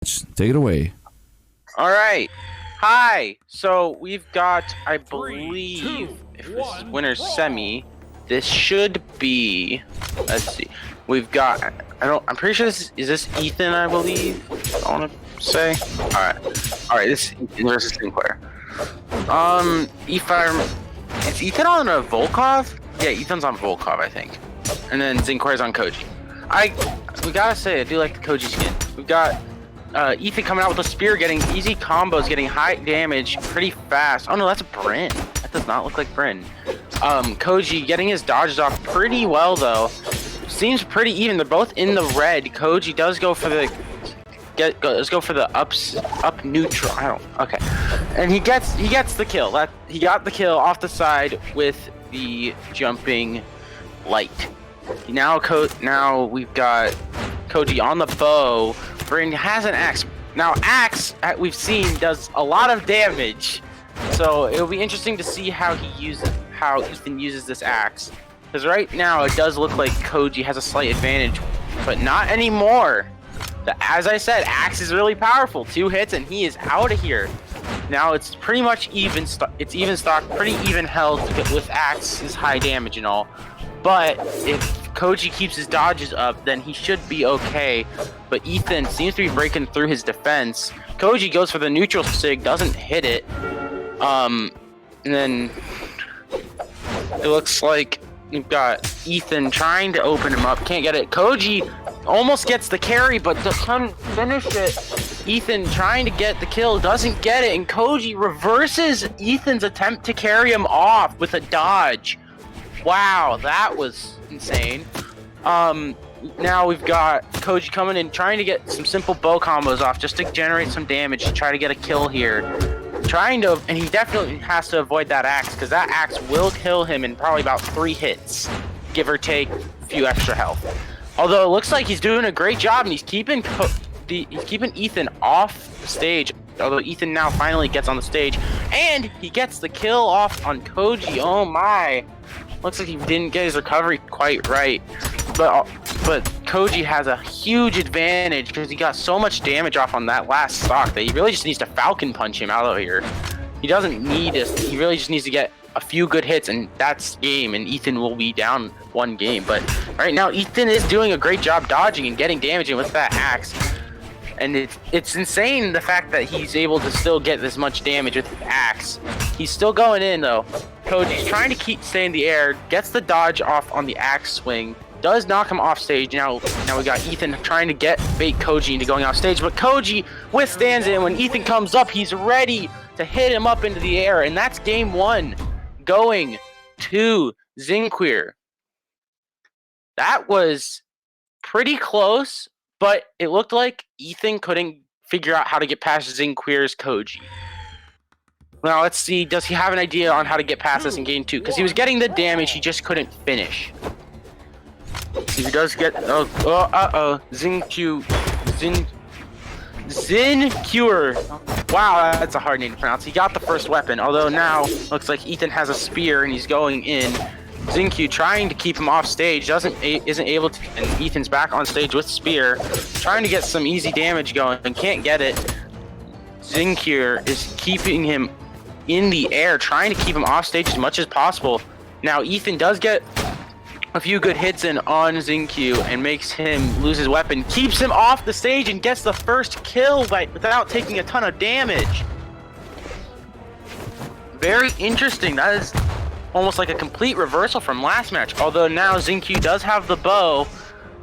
match. Take it away. All right. Hi. So we've got, I believe, if this is winner's semi, this should be. Let's see. We've got. I'm pretty sure this is this Ethan. I believe. I want to say. All right. All right. This is Ethan versus Zinquer. Is Ethan on a Volkov? Yeah, Ethan's on Volkov, I think. And then Zinquer's on Koji. We gotta say, I do like the Koji skin. We've got Ethan coming out with a spear, getting easy combos, getting high damage pretty fast. Oh no, that's Bryn. That does not look like Bryn. Koji getting his dodges off pretty well though. Seems pretty even. They're both in the red. Koji does go for the let's go for the up neutral. Okay, and he gets the kill. He got the kill off the side with the jumping light. Now we've got Koji on the bow. Bryn has an axe. Now axe, we've seen, does a lot of damage. So it'll be interesting to see how Ethan uses this axe. Because right now it does look like Koji has a slight advantage, but not anymore. As I said, axe is really powerful. 2 hits and he is out of here. Now it's pretty much even stock, pretty even held with axe's high damage and all. But if Koji keeps his dodges up, then he should be okay. But Ethan seems to be breaking through his defense. Koji goes for the neutral sig, doesn't hit it. And then it looks like you've got Ethan trying to open him up, can't get it. Koji almost gets the carry, but doesn't finish it. Ethan trying to get the kill, doesn't get it, and Koji reverses Ethan's attempt to carry him off with a dodge. Wow, that was insane. Now we've got Koji coming in, trying to get some simple bow combos off just to generate some damage to try to get a kill here. And he definitely has to avoid that axe, because that axe will kill him in probably about 3 hits, give or take a few extra health. Although it looks like he's doing a great job, and he's keeping Ethan off the stage. Although Ethan now finally gets on the stage, and he gets the kill off on Koji. Oh my! Looks like he didn't get his recovery quite right, but Koji has a huge advantage because he got so much damage off on that last stock that he really just needs to Falcon Punch him out of here. He doesn't need this. He really just needs to get a few good hits, and that's game, and Ethan will be down 1 game. But right now, Ethan is doing a great job dodging and getting damage with that axe. And it's insane the fact that he's able to still get this much damage with the axe. He's still going in though. Koji's trying to stay in the air, gets the dodge off on the axe swing, does knock him off stage. Now we got Ethan trying to bait Koji into going off stage, but Koji withstands it, and when Ethan comes up, he's ready to hit him up into the air, and that's game 1 going to Zinquer. That was pretty close, but it looked like Ethan couldn't figure out how to get past Zinquer's Koji. Now let's see, does he have an idea on how to get past this in game 2? Because he was getting the damage, he just couldn't finish. He does get Zinquer. Wow, that's a hard name to pronounce. He got the first weapon, although now looks like Ethan has a spear and he's going in. Zinquer trying to keep him off stage, isn't able to, and Ethan's back on stage with spear, trying to get some easy damage going and can't get it. Zinquer is keeping him in the air, trying to keep him off stage as much as possible. Now Ethan does get a few good hits in on Zinquer and makes him lose his weapon, keeps him off the stage and gets the first kill without taking a ton of damage. Very interesting. That is almost like a complete reversal from last match. Although now Zinquer does have the bow,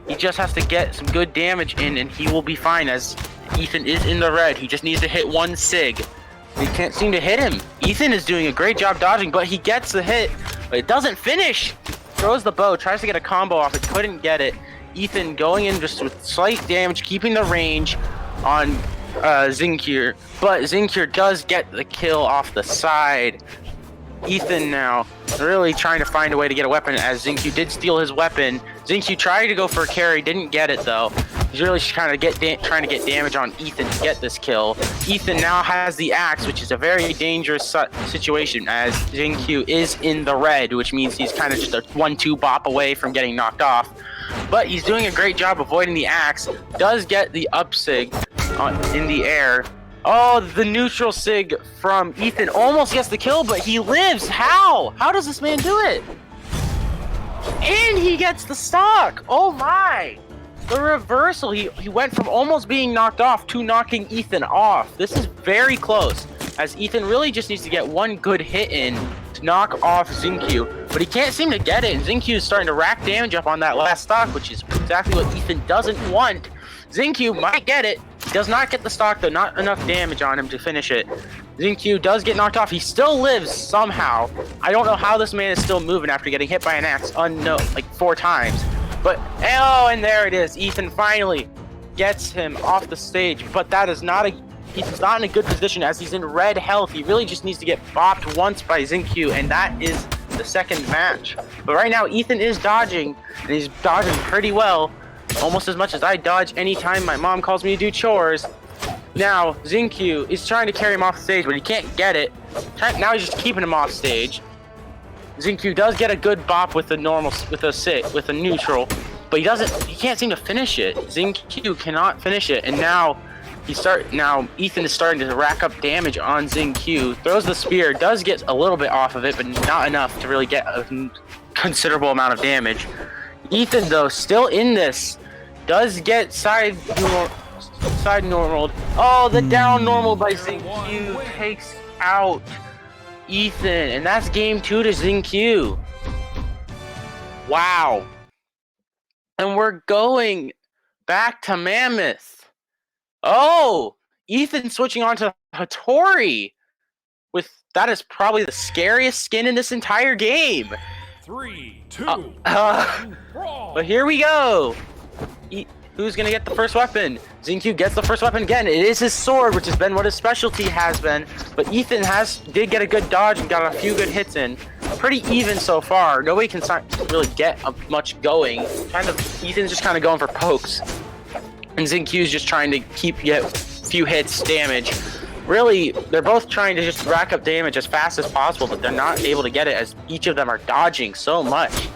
he just has to get some good damage in and he will be fine, as Ethan is in the red. He just needs to hit 1 sig. He can't seem to hit him. Ethan is doing a great job dodging, but he gets the hit, but it doesn't finish. Throws the bow, tries to get a combo off it, couldn't get it. Ethan going in just with slight damage, keeping the range on Zinquer, but Zinquer does get the kill off the side. Ethan now really trying to find a way to get a weapon, as Zinquer did steal his weapon. Zinquer tried to go for a carry, didn't get it though. He's really trying to get damage on Ethan to get this kill. Ethan now has the axe, which is a very dangerous situation, as Zinquer is in the red, which means he's kind of just a 1-2 bop away from getting knocked off. But he's doing a great job avoiding the axe. Does get the up sig. in the air. Oh, the neutral sig from Ethan almost gets the kill, but he lives. How? How does this man do it? And he gets the stock. Oh my. The reversal. He went from almost being knocked off to knocking Ethan off. This is very close, as Ethan really just needs to get one good hit in to knock off Zinquer, but he can't seem to get it, and Zinquer is starting to rack damage up on that last stock, which is exactly what Ethan doesn't want. Zinquer might get it. He does not get the stock, though. Not enough damage on him to finish it. Zinquer does get knocked off. He still lives somehow. I don't know how this man is still moving after getting hit by an axe like 4 times. But, oh, and there it is. Ethan finally gets him off the stage, but that is not he's not in a good position as he's in red health. He really just needs to get bopped once by Zinquer, and that is the second match. But right now, Ethan is dodging, and he's dodging pretty well. Almost as much as I dodge anytime my mom calls me to do chores. Now, Zinquer is trying to carry him off stage, but he can't get it. Now he's just keeping him off stage. Zinquer does get a good bop with the with a neutral, but he can't seem to finish it. Zinquer cannot finish it, and now Ethan is starting to rack up damage on Zinquer. Throws the spear, does get a little bit off of it, but not enough to really get a considerable amount of damage. Ethan, though, still in this, does get side normaled. Oh, the down normal by Zinquer takes out Ethan, and that's game 2 to Zinquer. Wow. And we're going back to Mammoth. Oh, Ethan switching on to Hattori. That is probably the scariest skin in this entire game. 3, 2, Brawl. But here we go. Who's gonna get the first weapon? Zinquer gets the first weapon again. It is his sword, which has been what his specialty has been. But Ethan did get a good dodge and got a few good hits in. Pretty even so far. Nobody can really get much going. Ethan's just kind of going for pokes, and Zinquer's just trying to get a few hits damage. Really, they're both trying to just rack up damage as fast as possible, but they're not able to get it as each of them are dodging so much.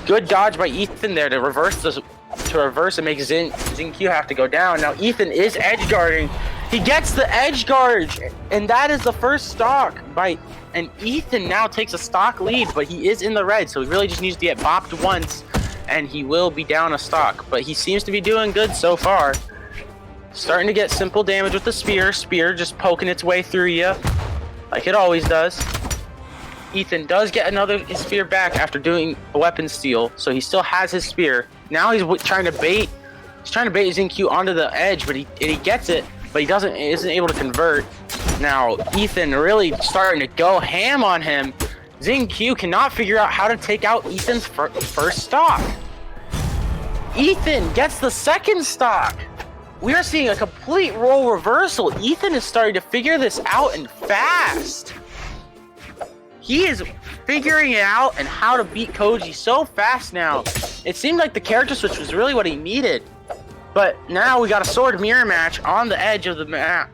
Good dodge by Ethan there to reverse and make Zinquer have to go down. Now Ethan is edge guarding. He gets the edge guard, and that is the first stock and Ethan now takes a stock lead, but he is in the red, so he really just needs to get bopped once, and he will be down a stock. But he seems to be doing good so far. Starting to get simple damage with the spear. Spear just poking its way through you, like it always does. Ethan does get another spear back after doing a weapon steal, so he still has his spear. Now he's trying to bait. He's trying to bait Zinquer onto the edge, but he gets it, but he isn't able to convert. Now Ethan really starting to go ham on him. Zinquer cannot figure out how to take out Ethan's first stock. Ethan gets the second stock. We are seeing a complete role reversal. Ethan is starting to figure this out, and fast. He is figuring it out and how to beat Koji so fast now. It seemed like the character switch was really what he needed. But now we got a sword mirror match on the edge of the map.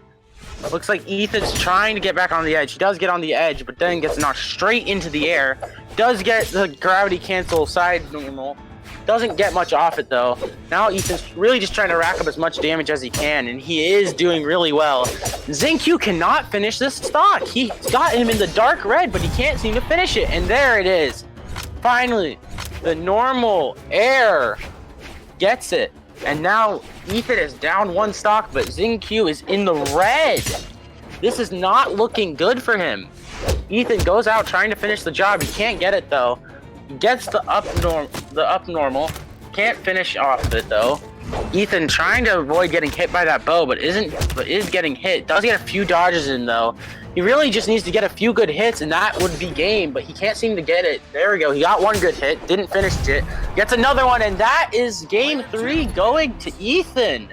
Looks like Ethan's trying to get back on the edge. He does get on the edge, but then gets knocked straight into the air. Does get the gravity cancel side normal. Doesn't get much off it, though. Now Ethan's really just trying to rack up as much damage as he can, and he is doing really well. Zinquer cannot finish this stock. He got him in the dark red, but he can't seem to finish it, and there it is. Finally, the normal air gets it, and now Ethan is down 1 stock, but Zinquer is in the red. This is not looking good for him. Ethan goes out trying to finish the job. He can't get it, though. Gets the up normal. Can't finish off of it, though. Ethan trying to avoid getting hit by that bow, but is getting hit. Does get a few dodges in, though. He really just needs to get a few good hits, and that would be game, but he can't seem to get it. There we go. He got 1 good hit. Didn't finish it. Gets another one, and that is game 3 going to Ethan.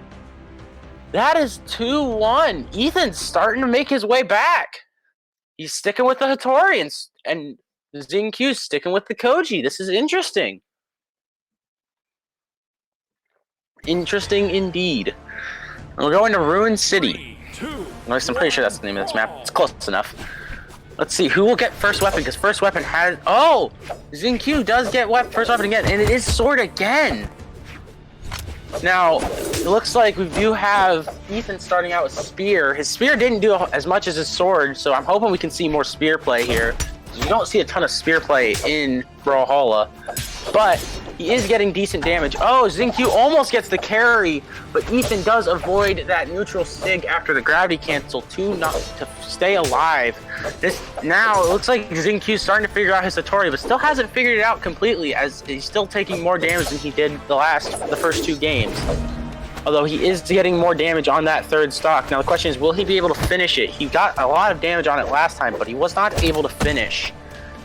That is 2-1. Ethan's starting to make his way back. He's sticking with the Hattori, and Zinquer's sticking with the Koji. This is interesting. Interesting indeed. We're going to Ruin City. At least I'm pretty sure that's the name of this map. It's close enough. Let's see who will get first weapon, because first weapon has... Oh! Zinquer does get first weapon again, and it is sword again. Now, it looks like we do have Ethan starting out with Spear. His Spear didn't do as much as his Sword, so I'm hoping we can see more Spear play here. You don't see a ton of Spear play in Brawlhalla, but he is getting decent damage. Oh, Zinquer almost gets the carry, but Ethan does avoid that neutral sig after the gravity cancel to stay alive. Now it looks like Zinquer's starting to figure out his Satori, but still hasn't figured it out completely, as he's still taking more damage than he did the first 2 games. Although he is getting more damage on that 3rd stock. Now the question is, will he be able to finish it? He got a lot of damage on it last time, but he was not able to finish.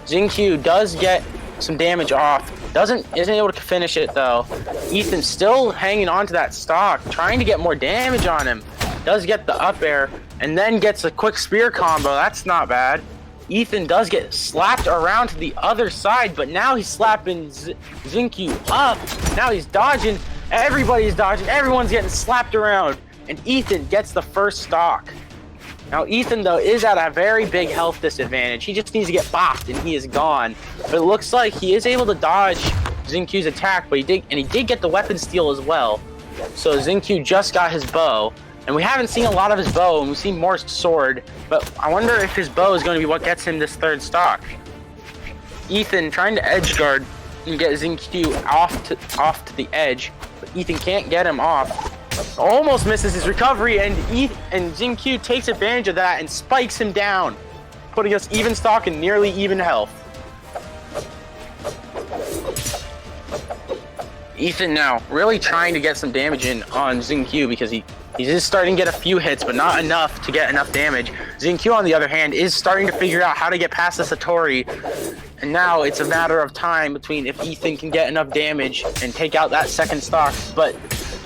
Zinquer does get some damage off. Isn't able to finish it though. Ethan still hanging on to that stock, trying to get more damage on him. Does get the up air, and then gets a quick spear combo. That's not bad. Ethan does get slapped around to the other side, but now he's slapping Zinquer up. Now he's dodging. Everybody's dodging. Everyone's getting slapped around. And Ethan gets the first stock. Now Ethan, though, is at a very big health disadvantage. He just needs to get bopped, and he is gone. But it looks like he is able to dodge Zinquer's attack, but he did get the weapon steal as well. So Zinquer just got his bow. And we haven't seen a lot of his bow, and we've seen more sword. But I wonder if his bow is going to be what gets him this 3rd stock. Ethan trying to edge guard and get Zinquer off to the edge. But Ethan can't get him off. Almost misses his recovery, and Zinquer takes advantage of that and spikes him down, putting us even stock and nearly even health. Ethan now really trying to get some damage in on Zinquer because he's just starting to get a few hits, but not enough to get enough damage. Zinquer, on the other hand, is starting to figure out how to get past the Satori, and now it's a matter of time between if Ethan can get enough damage and take out that 2nd stock. But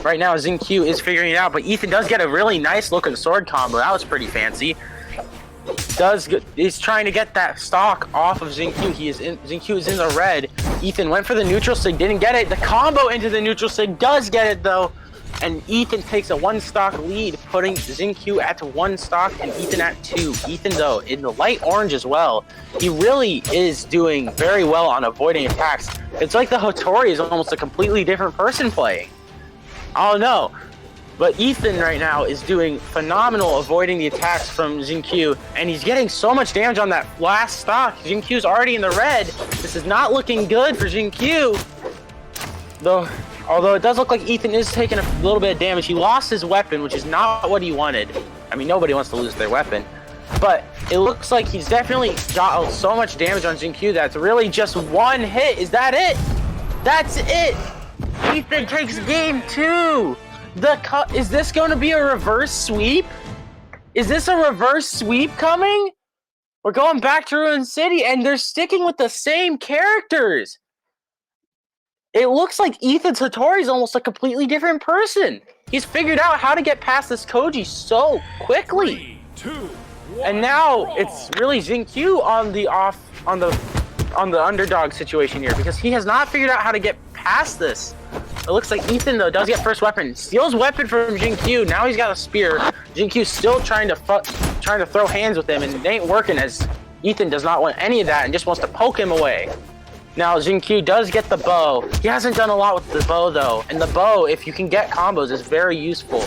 right now, Zinquer is figuring it out, but Ethan does get a really nice looking sword combo. That was pretty fancy. He's trying to get that stock off of Zinquer. Zinquer is in the red. Ethan went for the neutral sig, didn't get it. The combo into the neutral sig does get it though. And Ethan takes a 1 stock lead, putting Zinquer at 1 stock and Ethan at 2. Ethan, though, in the light orange as well, he really is doing very well on avoiding attacks. It's like the Hattori is almost a completely different person playing. I don't know. But Ethan right now is doing phenomenal avoiding the attacks from Zinquer, and he's getting so much damage on that last stock. Zinquer's already in the red. This is not looking good for Zinquer. Although it does look like Ethan is taking a little bit of damage. He lost his weapon, which is not what he wanted. I mean, nobody wants to lose their weapon. But it looks like he's definitely got so much damage on Zinquer that's really just 1 hit. Is that it? That's it! Ethan takes game 2! Is this going to be a reverse sweep? Is this a reverse sweep coming? We're going back to Ruin City, and they're sticking with the same characters. It looks like Ethan Satori is almost a completely different person. He's figured out how to get past this Koji so quickly. 3, 2, 1, and now it's really Zinquer on the underdog situation here, because he has not figured out how to get past this. It looks like Ethan, though, does get first weapon. Steals weapon from Zinquer. Now he's got a spear. Zinquer's still trying to throw hands with him, and it ain't working, as Ethan does not want any of that and just wants to poke him away. Now Zinquer does get the bow. He hasn't done a lot with the bow, though. And the bow, if you can get combos, is very useful.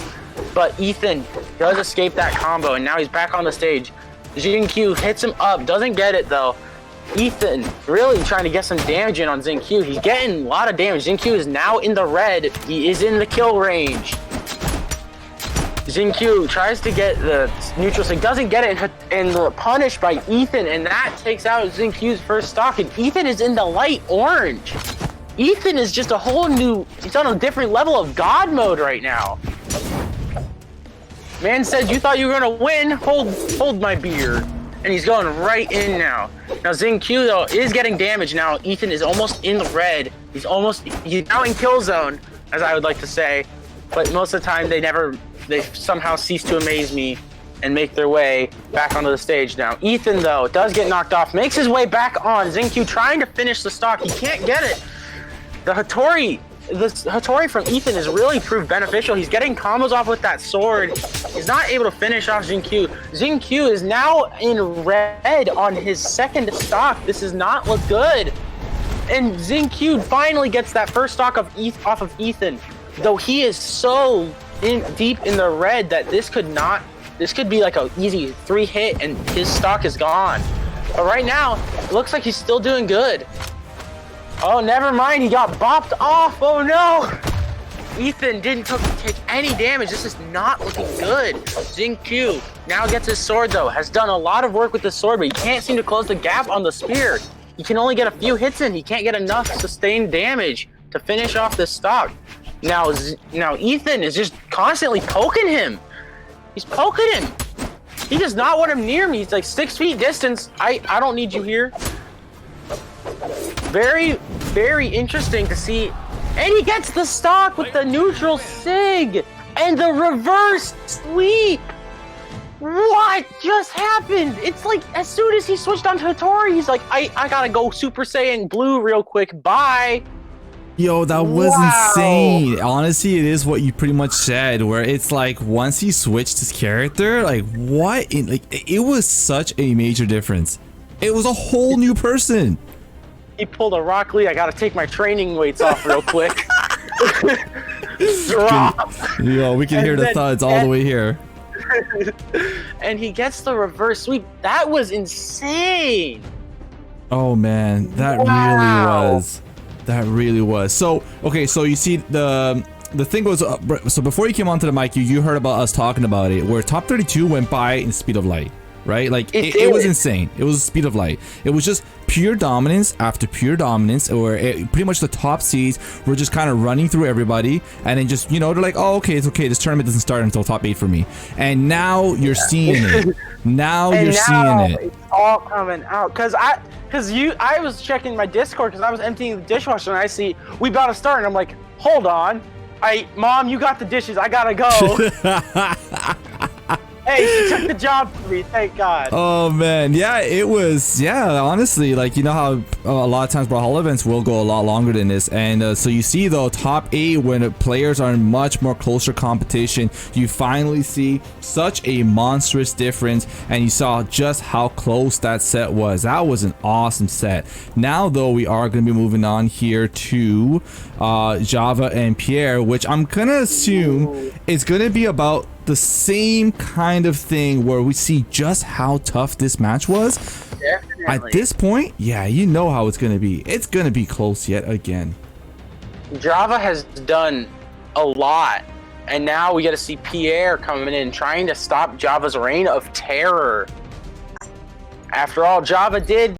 But Ethan does escape that combo, and now he's back on the stage. Zinquer hits him up. Doesn't get it, though. Ethan really trying to get some damage in on Zinquer. He's getting a lot of damage. Zinquer is now in the red. He is in the kill range. Zinquer tries to get the neutral sig, doesn't get it, and punished by Ethan, and that takes out Zinquer's first stock, and Ethan is in the light orange. Ethan is just he's on a different level of God mode right now. Man said, you thought you were gonna win? Hold my beer. And he's going right in now. Now Zinquer, though, is getting damage now. Ethan is almost in the red. He's now in kill zone, as I would like to say. But most of the time, they somehow cease to amaze me and make their way back onto the stage now. Ethan, though, does get knocked off, makes his way back on. Zinquer trying to finish the stock. He can't get it. The Hattori from Ethan has really proved beneficial. He's getting combos off with that sword. He's not able to finish off Zinquer. Zinquer is now in red on his 2nd stock. This does not look good. And Zinquer finally gets that first stock off of Ethan. though he is so deep in the red that this could be like a easy 3-hit and his stock is gone. But right now, it looks like he's still doing good. Oh, never mind, he got bopped off. Oh no! Ethan didn't take any damage. This is not looking good. Zinquer now gets his sword though, has done a lot of work with the sword, but he can't seem to close the gap on the spear. He can only get a few hits in. He can't get enough sustained damage to finish off this stock. Now Ethan is just constantly poking him. He's poking him. He does not want him near me. He's like 6 feet distance. I don't need you here. Very, very interesting to see. And he gets the stock with the neutral sig and the reverse sweep. What just happened? It's like as soon as he switched on Hattori, he's like, I gotta go Super Saiyan Blue real quick. Bye. Yo, that was insane. Honestly, it is what you pretty much said, where it's like once he switched his character, like what? It was such a major difference. It was a whole new person. He pulled a Rock Lee. I gotta take my training weights off real quick. Drop. Yo, we can hear the thuds all the way here. And he gets the reverse sweep. That was insane. Oh man, that really was. That really was. So, okay, so you see the thing was, so before you came onto the mic, you heard about us talking about it, where top 32 went by in speed of light, right? Like, it was insane. It was the speed of light. It was just pure dominance after pure dominance, where pretty much the top seeds were just kind of running through everybody, and then just, you know, they're like, oh, okay, it's okay, this tournament doesn't start until top 8 for me. And now you're seeing it. Now you're seeing it. It's all coming out, because I was checking my Discord because I was emptying the dishwasher and I see we about to start and I'm like, hold on, Mom, you got the dishes, I gotta go. Hey, she took the job for me, thank God. Oh man, yeah, it was, yeah, honestly, like, you know how a lot of times Brawlhalla events will go a lot longer than this, and so you see though, top 8, when the players are in much more closer competition, you finally see such a monstrous difference, and you saw just how close that set was. That was an awesome set. Now though, we are going to be moving on here to Java and Pierre, which I'm gonna assume is going to be about the same kind of thing, where we see just how tough this match was. Definitely. At this point, yeah, you know how it's gonna be. It's gonna be close yet again. Java has done a lot, and now we get to see Pierre coming in trying to stop Java's reign of terror. After all, Java did